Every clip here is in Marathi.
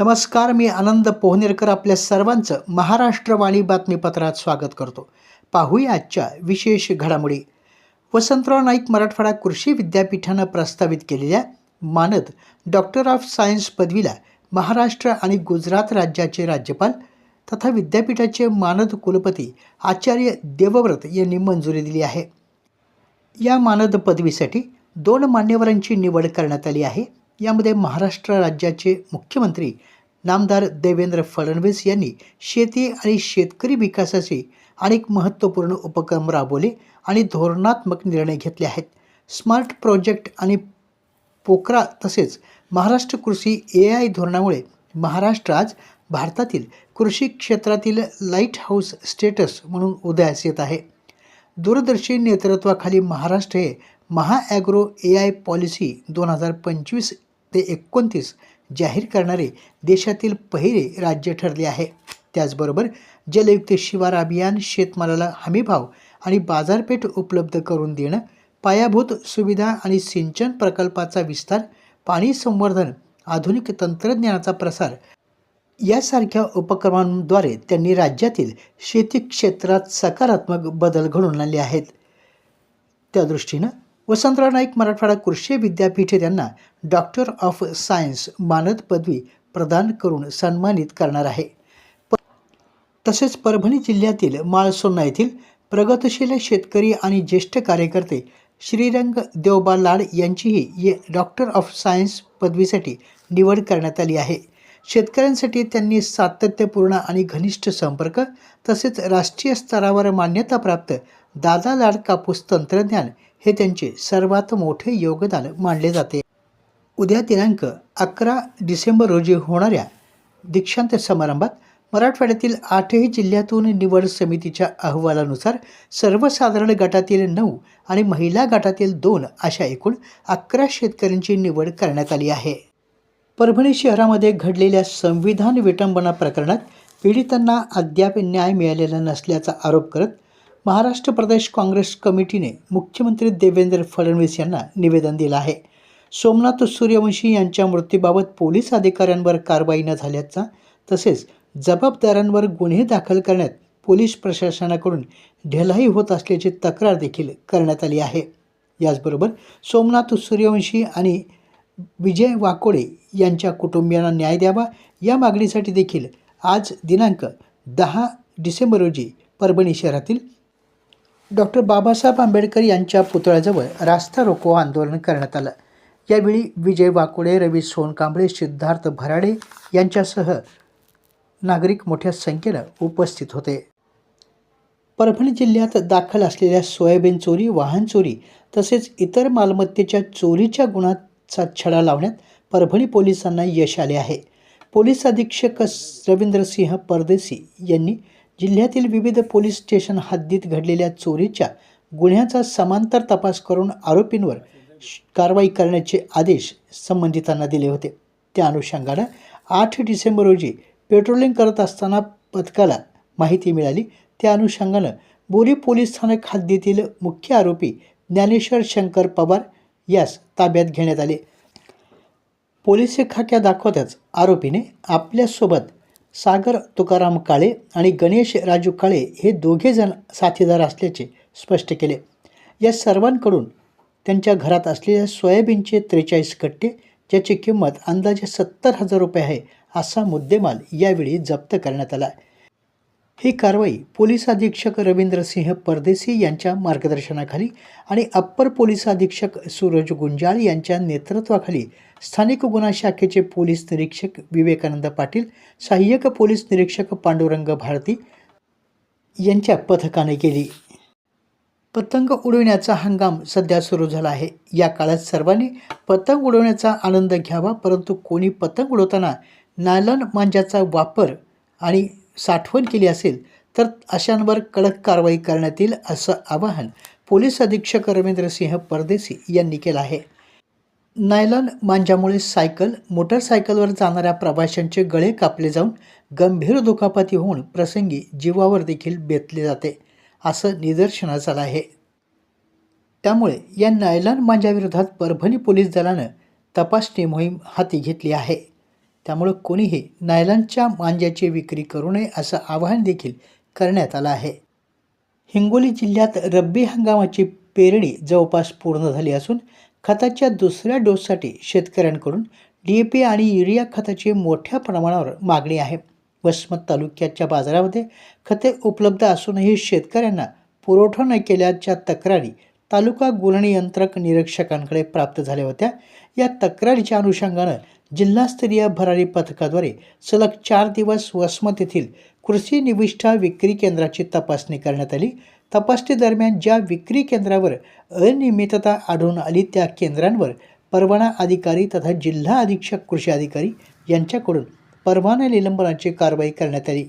नमस्कार, मी आनंद पोहनेरकर आपल्या सर्वांचं महाराष्ट्रवाणी बातमीपत्रात स्वागत करतो. पाहूया आजच्या विशेष घडामोडी. वसंतराव नाईक मराठवाडा कृषी विद्यापीठानं प्रस्तावित केलेल्या मानद डॉक्टर ऑफ सायन्स पदवीला महाराष्ट्र आणि गुजरात राज्याचे राज्यपाल तथा विद्यापीठाचे मानद कुलपती आचार्य देवव्रत यांनी मंजुरी दिली आहे. या मानद पदवीसाठी 2 मान्यवरांची निवड करण्यात आली आहे. यामध्ये महाराष्ट्र राज्याचे मुख्यमंत्री नामदार देवेंद्र फडणवीस यांनी शेती आणि शेतकरी विकासाचे अनेक महत्त्वपूर्ण उपक्रम राबवले आणि धोरणात्मक निर्णय घेतले आहेत. स्मार्ट प्रोजेक्ट आणि पोकरा तसेच महाराष्ट्र कृषी AI धोरणामुळे महाराष्ट्र आज भारतातील कृषी क्षेत्रातील लाईट हाऊस स्टेटस म्हणून उदयास येत आहे. दूरदर्शी नेतृत्वाखाली महाराष्ट्र हे महाॲग्रो AI पॉलिसी 2025 ते 29 जाहीर करणारे देशातील पहिले राज्य ठरले आहे. त्याचबरोबर जलयुक्त शिवार अभियान, शेतमालाला हमीभाव आणि बाजारपेठ उपलब्ध करून देणं, पायाभूत सुविधा आणि सिंचन प्रकल्पाचा विस्तार, पाणी संवर्धन, आधुनिक तंत्रज्ञानाचा प्रसार यासारख्या उपक्रमांद्वारे त्यांनी राज्यातील शेती क्षेत्रात सकारात्मक बदल घडवून आणले आहेत. त्या दृष्टीनं वसंतराव नाईक मराठवाडा कृषी विद्यापीठ त्यांना डॉक्टर ऑफ सायन्स मानद पदवी प्रदान करून सन्मानित करणार आहे. तसेच परभणी जिल्ह्यातील माळसोन्ना येथील प्रगतशील शेतकरी आणि ज्येष्ठ कार्यकर्ते श्रीरंग देवबा लाड यांचीही डॉक्टर ऑफ सायन्स पदवीसाठी निवड करण्यात आली आहे. शेतकऱ्यांसाठी त्यांनी सातत्यपूर्ण आणि घनिष्ठ संपर्क तसेच राष्ट्रीय स्तरावर मान्यताप्राप्त दादा लाड कापूस तंत्रज्ञान हे त्यांचे सर्वात मोठे योगदान मानले जाते. उद्या दिनांक 11 डिसेंबर रोजी होणाऱ्या दीक्षांत समारंभात मराठवाड्यातील 8ही जिल्ह्यातून निवड समितीच्या अहवालानुसार सर्वसाधारण गटातील 9 आणि महिला गटातील 2 अशा एकूण 11 शेतकऱ्यांची निवड करण्यात आली आहे. परभणी शहरामध्ये घडलेल्या संविधान विटंबना प्रकरणात पीडितांना अद्याप न्याय मिळालेला नसल्याचा आरोप करत महाराष्ट्र प्रदेश काँग्रेस कमिटीने मुख्यमंत्री देवेंद्र फडणवीस यांना निवेदन दिलं आहे. सोमनाथ सूर्यवंशी यांच्या मृत्यूबाबत पोलीस अधिकाऱ्यांवर कारवाई न झाल्याचा तसेच जबाबदारांवर गुन्हे दाखल करण्यात पोलीस प्रशासनाकडून ढिलाई होत असल्याची तक्रार देखील करण्यात आली आहे. याचबरोबर सोमनाथ सूर्यवंशी आणि विजय वाकोडे यांच्या कुटुंबियांना न्याय द्यावा या मागणीसाठी देखील आज दिनांक 10 डिसेंबर रोजी परभणी शहरातील डॉक्टर बाबासाहेब आंबेडकर यांच्या पुतळ्याजवळ रास्ता रोको आंदोलन करण्यात आलं. यावेळी विजय वाकोडे, रवी सोनकांबळे, सिद्धार्थ भराडे यांच्यासह नागरिक मोठ्या संख्येनं उपस्थित होते. परभणी जिल्ह्यात दाखल असलेल्या सोयाबीन चोरी, वाहन चोरी तसेच इतर मालमत्तेच्या चोरीच्या गुन्ह्याचा छडा लावण्यात परभणी पोलिसांना यश आले आहे. पोलीस अधीक्षक रवींद्रसिंह परदेशी यांनी जिल्ह्यातील विविध पोलीस स्टेशन हद्दीत घडलेल्या चोरीच्या गुन्ह्याचा समांतर तपास करून आरोपींवर कारवाई करण्याचे आदेश संबंधितांना दिले होते. त्या अनुषंगानं 8 डिसेंबर रोजी पेट्रोलिंग करत असताना पथकाला माहिती मिळाली. त्या अनुषंगानं बोरी पोलीस स्थानक हद्दीतील मुख्य आरोपी ज्ञानेश्वर शंकर पवार यास ताब्यात घेण्यात आले. पोलीस खाक्या दाखवताच आरोपीने आपल्यासोबत सागर तुकाराम काळे आणि गणेश राजू काळे हे दोघेजण साथीदार असल्याचे स्पष्ट केले. या सर्वांकडून त्यांच्या घरात असलेल्या सोयाबीनचे 43 कट्टे ज्याची किंमत अंदाजे 70,000 रुपये आहे असा मुद्देमाल यावेळी जप्त करण्यात आला. ही कारवाई पोलीस अधीक्षक रवींद्रसिंह परदेशी यांच्या मार्गदर्शनाखाली आणि अप्पर पोलीस अधीक्षक सूरज गुंजाळ यांच्या नेतृत्वाखाली स्थानिक गुन्हा शाखेचे पोलीस निरीक्षक विवेकानंद पाटील, सहाय्यक पोलीस निरीक्षक पांडुरंग भारती यांच्या पथकाने केली. पतंग उडविण्याचा हंगाम सध्या सुरू झाला आहे. या काळात सर्वांनी पतंग उडवण्याचा आनंद घ्यावा, परंतु कोणी पतंग उडवताना नायलॉन मांजाचा वापर आणि साठवण केली असेल तर अशांवर कडक कारवाई करण्यात येईल असं आवाहन पोलीस अधीक्षक रवींद्रसिंह परदेशी यांनी केलं आहे. नायलॉन मांजामुळे सायकल, मोटरसायकलवर जाणाऱ्या प्रवाशांचे गळे कापले जाऊन गंभीर दुखापती होऊन प्रसंगी जीवावर देखील बेतले जाते असं निदर्शनास आलं आहे. त्यामुळे या नायलॉन मांजाविरोधात परभणी पोलीस दलानं तपासणी मोहीम हाती घेतली आहे. त्यामुळे कोणीही नायलॉनच्या मांज्याची विक्री करू नये असं आवाहन देखील करण्यात आलं आहे. हिंगोली जिल्ह्यात रब्बी हंगामाची पेरणी जवळपास पूर्ण झाली असून खताच्या दुसऱ्या डोससाठी शेतकऱ्यांकडून DAP आणि युरिया खताची मोठ्या प्रमाणावर मागणी आहे. वसमत तालुक्याच्या बाजारामध्ये खते उपलब्ध असूनही शेतकऱ्यांना पुरवठा न केल्याच्या तक्रारी तालुका गुणनियंत्रक निरीक्षकांकडे प्राप्त झाल्या होत्या. या तक्रारीच्या अनुषंगानं जिल्हास्तरीय भरारी पथकाद्वारे सलग 4 दिवस वसमत येथील कृषी निविष्ठा विक्री केंद्राची तपासणी करण्यात आली. तपासणी दरम्यान ज्या विक्री केंद्रावर अनियमितता आढळून आली त्या केंद्रांवर परवाना अधिकारी तथा जिल्हा अधीक्षक कृषी अधिकारी यांच्याकडून परवाना निलंबनाची कारवाई करण्यात आली.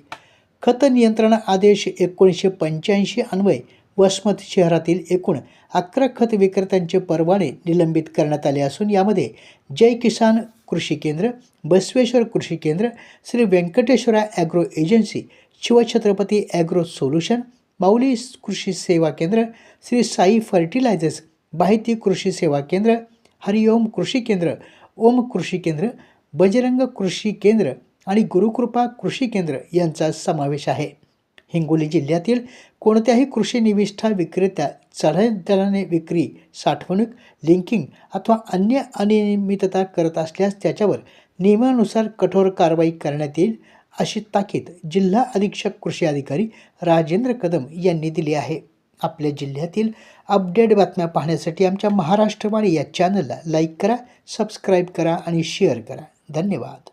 खत नियंत्रण आदेश 1985 अन्वये वसमत शहरातील एकूण 11 खत विक्रेत्यांचे परवाने निलंबित करण्यात आले असून यामध्ये जय किसान कृषी केंद्र, बसवेश्वर कृषी केंद्र, Shri Venkateshwara agro agency, Shivchhatrapati agro solution, Mauli कृषी सेवा केंद्र, श्री साई फर्टिलायझर्स, बाहिती कृषी सेवा केंद्र, हरिओम कृषी केंद्र, ओम कृषी केंद्र, बजरंग कृषी केंद्र आणि गुरुकृपा कृषी केंद्र यांचा समावेश आहे. हिंगोली जिल्ह्यातील कोणत्याही कृषी निविष्ठा विक्रेत्या चढ्या विक्री, साठवणूक, लिंकिंग अथवा अन्य अनियमितता करत असल्यास त्याच्यावर नियमानुसार कठोर कारवाई करण्यात येईल अशी ताकीद जिल्हा अधीक्षक कृषी अधिकारी राजेंद्र कदम यांनी दिली आहे. आपल्या जिल्ह्यातील अपडेट बातम्या पाहण्यासाठी आमच्या महाराष्ट्रवाणी या चॅनलला लाईक करा, सबस्क्राईब करा आणि शेअर करा. धन्यवाद.